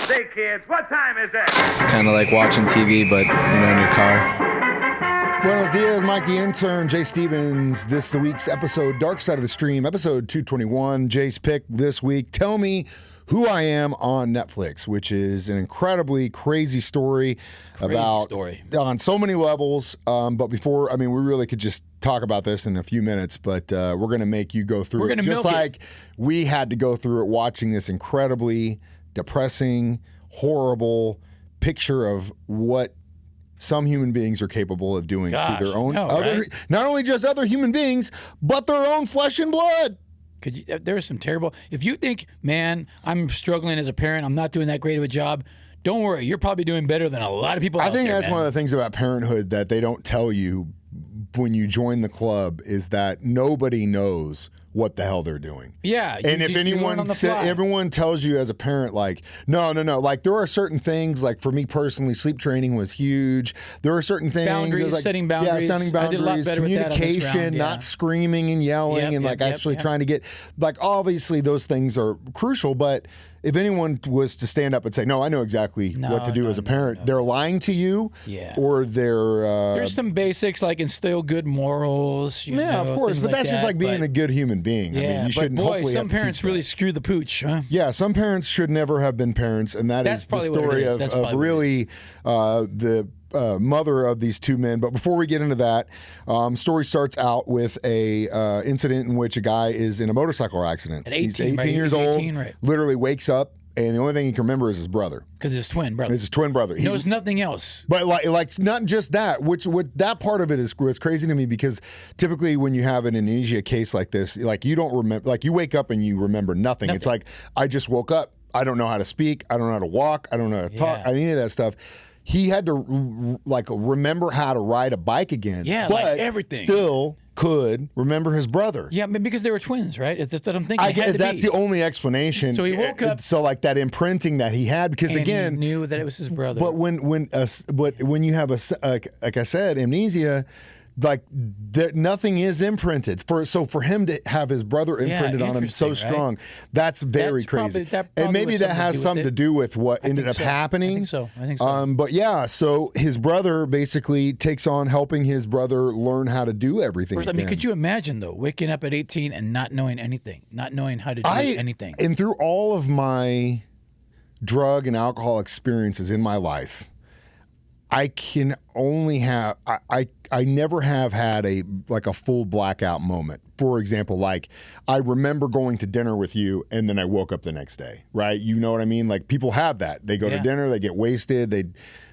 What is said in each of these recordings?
Say, kids, what time is it? It's kind of like watching TV, but, in your car. Buenos dias, Mike the intern, Jay Stevens. This week's episode, Dark Side of the Stream, episode 221. Jay's pick this week, Tell Me Who I Am on Netflix, which is an incredibly crazy story on so many levels. But before, we really could just talk about this in a few minutes, but we're going to make you go through it. Just like we had to go through it watching this incredibly depressing, horrible picture of what some human beings are capable of doing to their own not only just other human beings, but their own flesh and blood. There's some terrible. If you think, man, I'm struggling as a parent, I'm not doing that great of a job, don't worry. You're probably doing better than a lot of people out there. I think that's one of the things about parenthood that they don't tell you when you join the club is that nobody knows what the hell they're doing. Yeah. And if everyone tells you as a parent, like, no. Like, there are certain things, like, for me personally, sleep training was huge. There are certain things. Setting boundaries. Yeah, setting boundaries. I did a lot better communication, with that on this round, not screaming and yelling trying to get, like, obviously those things are crucial, but if anyone was to stand up and say, no, I know exactly what to do as a parent, they're lying to you, or they're... There's some basics, like instill good morals. Of course, but that's just like being a good human being. Yeah, you shouldn't. But boy, some parents really screw the pooch, huh? Yeah, some parents should never have been parents, and that's the story of really the mother of these two men. But before we get into that, story starts out with a incident in which a guy is in a motorcycle accident. At 18, he's 18 right? years old, 18, right. literally wakes up, and the only thing he can remember is his brother. Because his twin brother. It's his twin brother. He knows nothing else. But like not just that, which that part of it was crazy to me, because typically when you have an amnesia case like this, like, you don't remember, like, you wake up and you remember nothing. It's like, I just woke up. I don't know how to speak. I don't know how to walk. I don't know how to talk. Any of that stuff. He had to remember how to ride a bike again. Yeah, but like everything. Still could remember his brother. Yeah, because they were twins, right? That's what I'm thinking. That's the only explanation. So he woke up. So like that imprinting that he had, because again, he knew that it was his brother. But when you have like I said, amnesia, like, nothing is imprinted. For him to have his brother imprinted on him so strong, that's very crazy. And maybe that has something to do with what ended up happening. I think so. But yeah, so his brother basically takes on helping his brother learn how to do everything. Could you imagine, though, waking up at 18 and not knowing anything, not knowing how to do anything? And through all of my drug and alcohol experiences in my life, I can only have I never have had a full blackout moment. For example, like, I remember going to dinner with you and then I woke up the next day, right? You know what I mean? Like, people have that. They go to dinner, they get wasted, they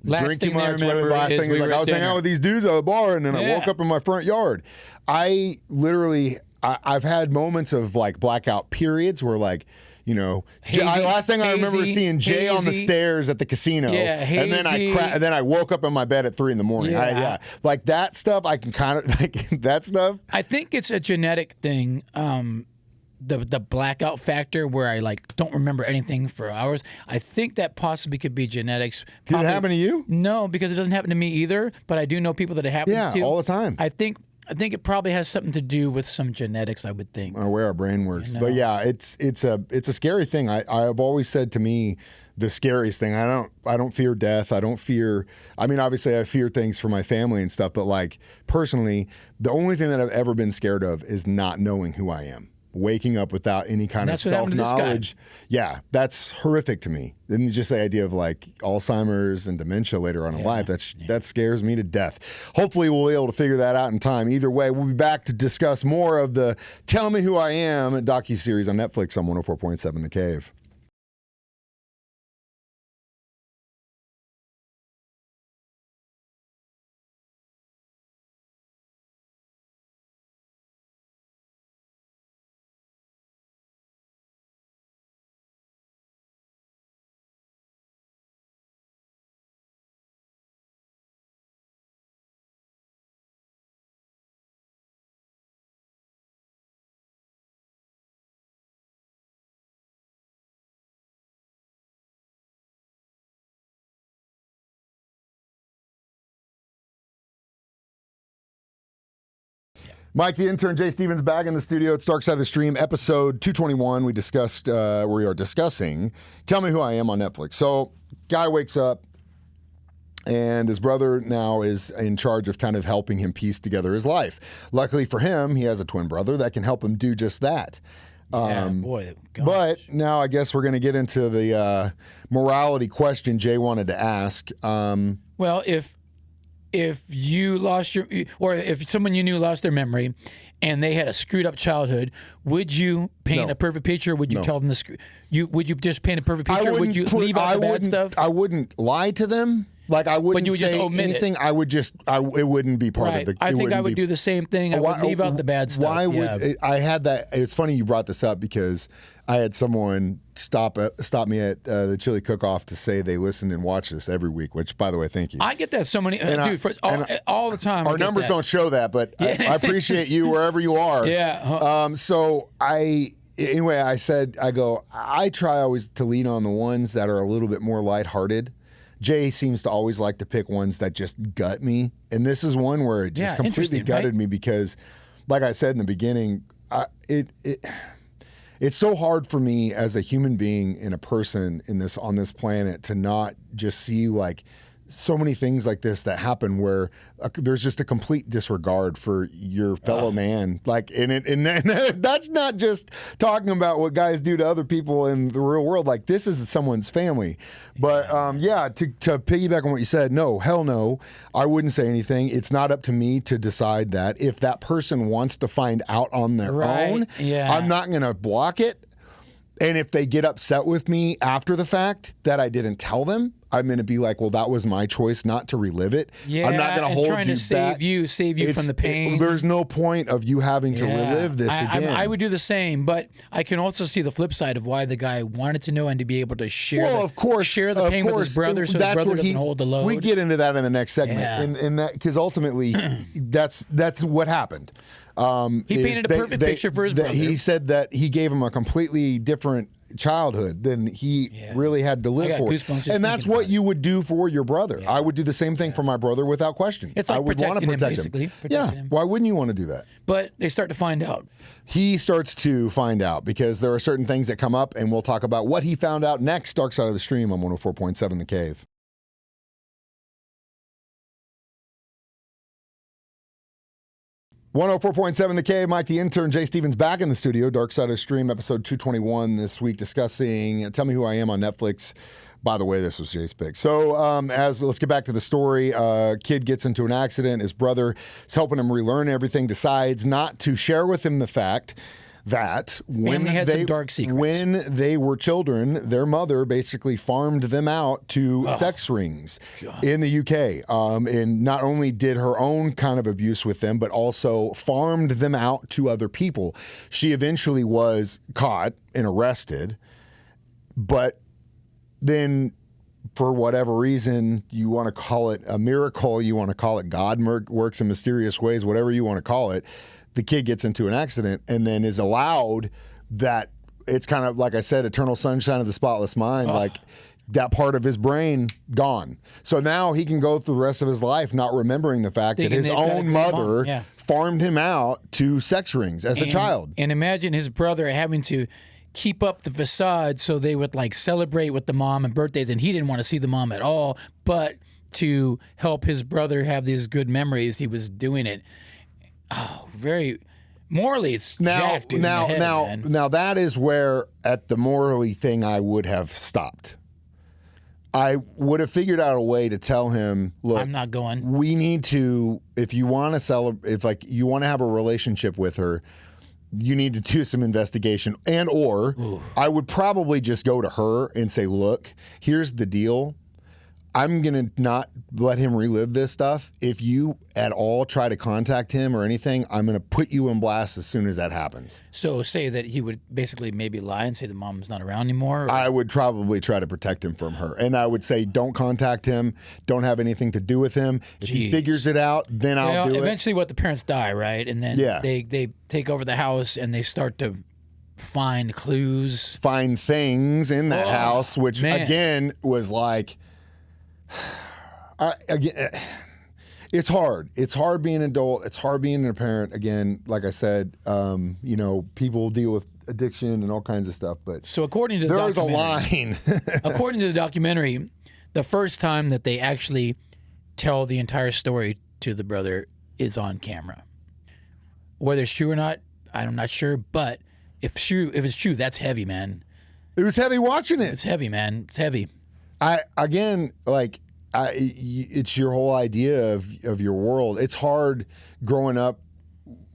drink too much. The last thing was like, I was hanging out with these dudes at the bar and then I woke up in my front yard. I've had moments of, like, blackout periods where, like, last thing I remember is seeing Jay on the stairs at the casino. Yeah, hazy. And then I woke up in my bed at 3 a.m. Yeah. Like, that stuff, I can kind of, like, that stuff. I think it's a genetic thing. The blackout factor where I, like, don't remember anything for hours. I think that possibly could be genetics. Did it happen to you? No, because it doesn't happen to me either. But I do know people that it happens to. Yeah, all the time. I think it probably has something to do with some genetics, I would think. Or where our brain works. But yeah, it's a scary thing. I've always said, to me, the scariest thing, I don't fear death. I don't fear, obviously I fear things for my family and stuff, but, like, personally, the only thing that I've ever been scared of is not knowing who I am. Waking up without any kind of self-knowledge. Yeah, that's horrific to me. And just the idea of, like, Alzheimer's and dementia later on in life, that scares me to death. Hopefully we'll be able to figure that out in time. Either way, we'll be back to discuss more of the Tell Me Who I Am docuseries on Netflix on 104.7 The Cave. Mike, the intern, Jay Stevens, back in the studio. It's Dark Side of the Stream, episode 221. We are discussing Tell Me Who I Am on Netflix. So, guy wakes up, and his brother now is in charge of kind of helping him piece together his life. Luckily for him, he has a twin brother that can help him do just that. Boy, gosh. But now I guess we're going to get into the morality question Jay wanted to ask. Well, if you lost or if someone you knew lost their memory and they had a screwed up childhood, would you paint No. a perfect picture? Would you tell them would you just paint a perfect picture? Would you leave out the bad stuff? I wouldn't lie to them. Like I wouldn't you would just say omit it. anything. It wouldn't be part Right. of the. I it think I wouldn't would be- do the same thing. I would leave out the bad stuff. Why would I had that? It's funny you brought this up because I had someone stop me at the Chili Cook-Off to say they listened and watch this every week. Which, by the way, thank you. I get that so many, dude, all the time. Our numbers don't show that, but I appreciate you wherever you are. Yeah. So anyway, I try always to lean on the ones that are a little bit more lighthearted. Jay seems to always like to pick ones that just gut me. And this is one where it just completely interesting, gutted right? me because, like I said in the beginning, it's so hard for me as a human being and a person on this planet to not just see like so many things like this that happen where there's just a complete disregard for your fellow man. Like, and that's not just talking about what guys do to other people in the real world. Like, this is someone's family. But to piggyback on what you said, no, hell no, I wouldn't say anything. It's not up to me to decide that. If that person wants to find out on their own, I'm not going to block it. And if they get upset with me after the fact that I didn't tell them, I'm going to be like, well, that was my choice not to relive it. Yeah, I'm not going to hold trying you to save you from the pain. There's no point of you having to relive this again. I would do the same, but I can also see the flip side of why the guy wanted to know and to be able to share. Share the pain with his brother, so his brother doesn't hold the load. We get into that in the next segment, and that because ultimately, that's what happened. He painted a perfect picture for his brother. He said that he gave him a completely different childhood than he really had to live for. And that's what you would do for your brother. Yeah. I would do the same thing for my brother without question. It's like I would want to protect him. Yeah. Why wouldn't you want to do that? But they start to find out. He starts to find out because there are certain things that come up, and we'll talk about what he found out next. Dark Side of the Stream on 104.7 The Cave. 104.7 The Cave. Mike the intern, Jay Stevens back in the studio. Dark Side of the Stream, episode 221 this week, discussing Tell Me Who I Am on Netflix. By the way, this was Jay's pick. So let's get back to the story. Kid gets into an accident. His brother is helping him relearn everything, decides not to share with him the fact that when some dark secrets. When they were children, their mother basically farmed them out to sex rings in the UK. And not only did her own kind of abuse with them, but also farmed them out to other people. She eventually was caught and arrested, but then for whatever reason, you want to call it a miracle, you want to call it God works in mysterious ways, whatever you want to call it, the kid gets into an accident and then is allowed that it's kind of, like I said, eternal sunshine of the spotless mind, like that part of his brain gone. So now he can go through the rest of his life not remembering the fact that his own mother farmed him out to sex rings as a child. And imagine his brother having to keep up the facade so they would like celebrate with the mom and birthdays, and he didn't want to see the mom at all, but to help his brother have these good memories, he was doing it. Oh, very morally, it's jacked in the head, man. Now that is where at the morally thing I would have stopped. I would have figured out a way to tell him, look, I'm not going. We need to, if you want to celebrate, if like you want to have a relationship with her, you need to do some investigation, or I would probably just go to her and say, look, here's the deal. I'm going to not let him relive this stuff. If you at all try to contact him or anything, I'm going to put you in blast as soon as that happens. So say that he would basically maybe lie and say the mom's not around anymore? Or? I would probably try to protect him from her. And I would say, don't contact him. Don't have anything to do with him. If he figures it out, then I'll do it. Eventually what the parents die, right? And then they take over the house and they start to find clues. Find things in that house, which again was like... It's hard. It's hard being an adult. It's hard being a parent. Again, like I said, people deal with addiction and all kinds of stuff. But So according to the there's a documentary, line. according to the documentary, the first time that they actually tell the entire story to the brother is on camera. Whether it's true or not, I'm not sure. But if it's true, that's heavy, man. It was heavy watching it. It's heavy, man. It's heavy. It's your whole idea of your world. It's hard growing up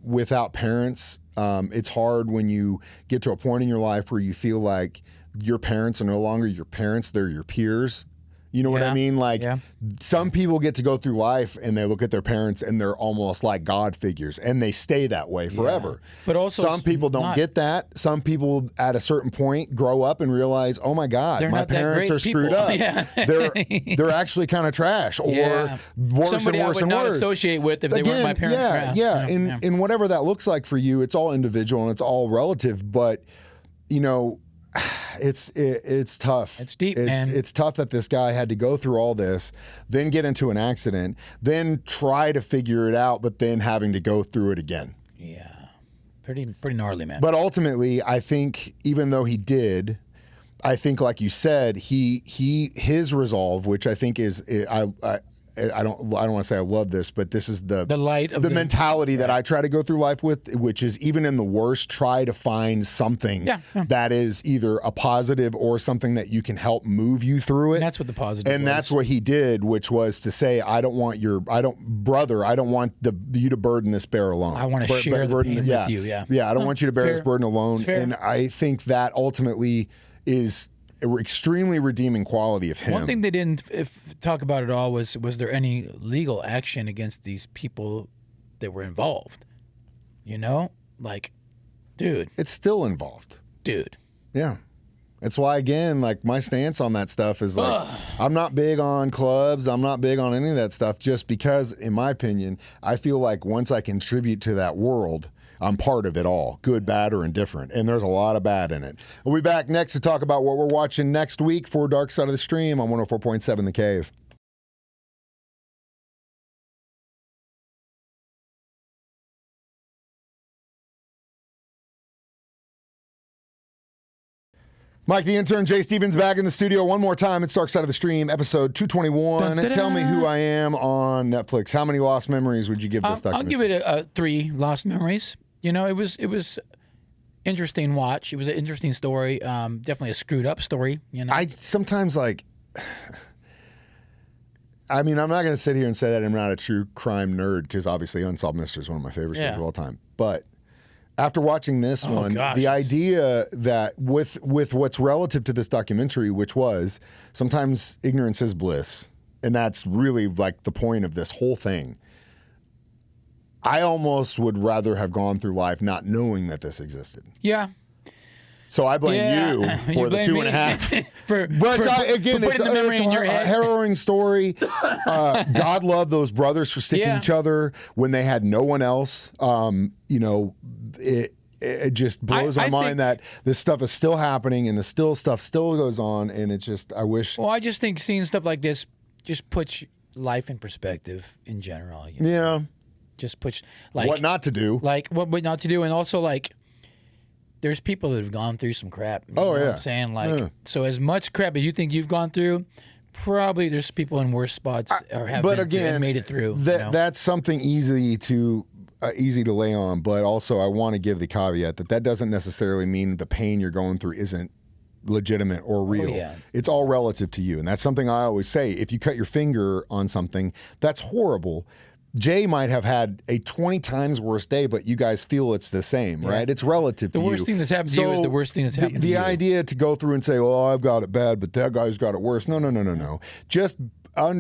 without parents. It's hard when you get to a point in your life where you feel like your parents are no longer your parents; they're your peers. You know what I mean? Like some people get to go through life and they look at their parents and they're almost like God figures, and they stay that way forever. But also, some people don't get that. Some people at a certain point grow up and realize, oh my God, They're my not that parents great are screwed people. up. Yeah. They're actually kind of trash, or worse Somebody and worse I would and not worse. associate with if they weren't my parents. And whatever that looks like for you, it's all individual and it's all relative. But it's tough. It's deep, man. It's tough that this guy had to go through all this, then get into an accident, then try to figure it out, but then having to go through it again. Yeah. Pretty gnarly, man. But ultimately, I think even though he did, I think like you said, his resolve, which I think is I don't want to say I love this, but this is the light of the mentality that I try to go through life with, which is even in the worst, try to find something that is either a positive or something that you can help move you through it. And that's what the positive And was. that's what he did, which was to say, I don't want you to burden this bear alone. I want to share the pain with you. Yeah. Yeah, I don't want you to bear this burden alone. It's fair. And I think that ultimately is an extremely redeeming quality of him. One thing they didn't talk about at all was there any legal action against these people that were involved? Like, dude. It's still involved. Dude. Yeah. That's why, again, like my stance on that stuff is like, I'm not big on clubs. I'm not big on any of that stuff just because, in my opinion, I feel like once I contribute to that world, I'm part of it all, good, bad, or indifferent. And there's a lot of bad in it. We'll be back next to talk about what we're watching next week for Dark Side of the Stream on 104.7 The Cave. Mike the Intern, Jay Stevens back in the studio one more time. It's Dark Side of the Stream, episode 221. Dun, dun, dun. Tell me who I am on Netflix. How many lost memories would you give this documentary? I'll give it a 3 lost memories. It was interesting watch. It was an interesting story. Definitely a screwed up story. I sometimes I'm not going to sit here and say that I'm not a true crime nerd because obviously Unsolved Mysteries is one of my favorite shows of all time. But after watching this one, the idea that with what's relative to this documentary, which was sometimes ignorance is bliss, and that's really like the point of this whole thing. I almost would rather have gone through life not knowing that this existed. Yeah. So I blame you for the 2.5. Putting the memory in your head. A harrowing story. God love those brothers for sticking each other when they had no one else. It just blows my mind that this stuff is still happening and the stuff still goes on, and it's just I wish. Well, I just think seeing stuff like this just puts life in perspective in general. Yeah. Just puts like what not to do. Like what not to do, and also like. There's people that have gone through some crap. You know what I'm saying? Like, so as much crap as you think you've gone through, probably there's people in worse spots or have made it through. That's something easy to lay on, but also I want to give the caveat that doesn't necessarily mean the pain you're going through isn't legitimate or real. It's all relative to you, and that's something I always say. If you cut your finger on something, that's horrible. Jay might have had a 20 times worse day, but you guys feel it's the same, right? It's relative to you. The worst thing that's happened to you is the worst thing that's happened to you. The idea to go through and say, "Oh, I've got it bad, but that guy's got it worse." No. Just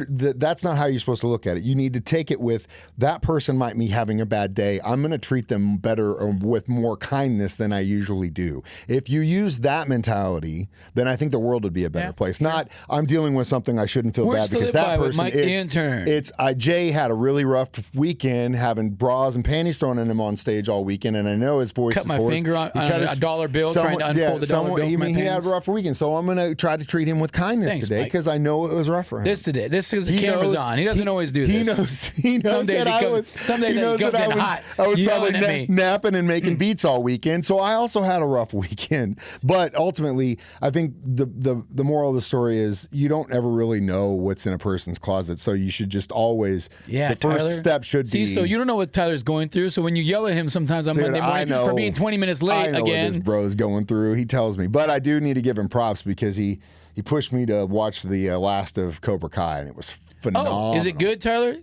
that's not how you're supposed to look at it. You need to take it with that person might be having a bad day. I'm going to treat them better or with more kindness than I usually do. If you use that mentality, then I think the world would be a better place. Not I'm dealing with something I shouldn't feel bad because that person. Mike the Intern. Jay had a really rough weekend having bras and panties thrown in him on stage all weekend, and I know his voice is hoarse. Cut my finger on a dollar bill trying to unfold the dollar bill. He had a rough weekend, so I'm going to try to treat him with kindness today because I know it was rough for him. This today. it. This is the He camera's knows- on. He doesn't always do He this. knows Some days that he I comes- was. some days he he knows comes that in I was. hot, I was yelling probably at me. napping and making beats all weekend. So I also had a rough weekend. But ultimately, I think the moral of the story is you don't ever really know what's in a person's closet. So you should just always. Yeah, The first Tyler. step should See, be. so you don't know what Tyler's going through. So when you yell at him sometimes on Dude, Monday I morning know. for being 20 minutes I late know what this again. bro's going through. He tells me, but I do need to give him props because he pushed me to watch the last of Cobra Kai, and it was phenomenal. Oh, is it good, Tyler?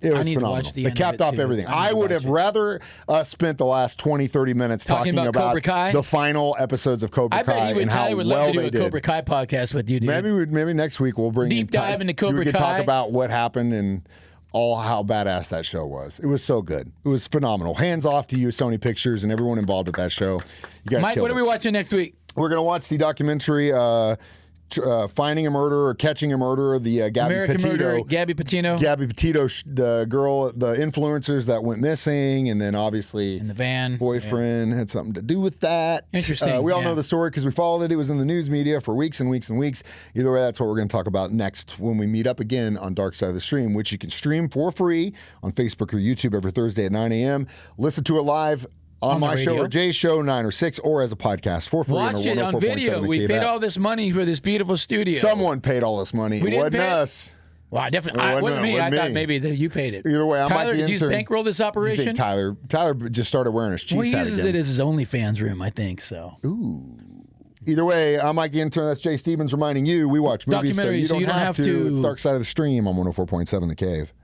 It I was need to phenomenal. watch the It end of capped it, off too. everything. I need I to would watch have it. rather spent the last 20, 30 minutes talking about Cobra Kai? the final episodes of Cobra I bet Kai he would. and how Tyler would well love to do they a did. Cobra Kai podcast with you, dude. Maybe next week we'll bring Deep in dive into Cobra We can Kai. talk about what happened and all how badass that show was. It was so good. It was phenomenal. Hands off to you, Sony Pictures, and everyone involved with that show. You guys Mike, killed what are it. we watching next week? We're going to watch the documentary Finding a Murderer or Catching a Murderer, the Gabby American Petito. Murder, Gabby Patino, Gabby Petito, the girl, the influencers that went missing, and then obviously in the van. boyfriend had something to do with that. Interesting, We all yeah. know the story because we followed it. It was in the news media for weeks and weeks and weeks. Either way, that's what we're going to talk about next when we meet up again on Dark Side of the Stream, which you can stream for free on Facebook or YouTube every Thursday at 9 a.m. Listen to it live on the my show radio. or Jay's show, 9 or 6, or as a podcast for free. Watch it on video. We paid all this money for this beautiful studio. Someone paid all this money. We It didn't wasn't pay it? us. Well, I definitely. It I wasn't- wasn't me. it I wasn't thought me. maybe that you paid it. Either way, I'm Tyler, like the did you intern. bankroll this You operation? think Tyler just started wearing his cheese Well, he hat uses again. it as his OnlyFans room, I think. So Either way, I'm Mike the intern. That's Jay Stevens reminding you we watch movies so Documentary, you so don't, you don't have have to. to. It's Dark Side of the Stream on 104.7 The Cave.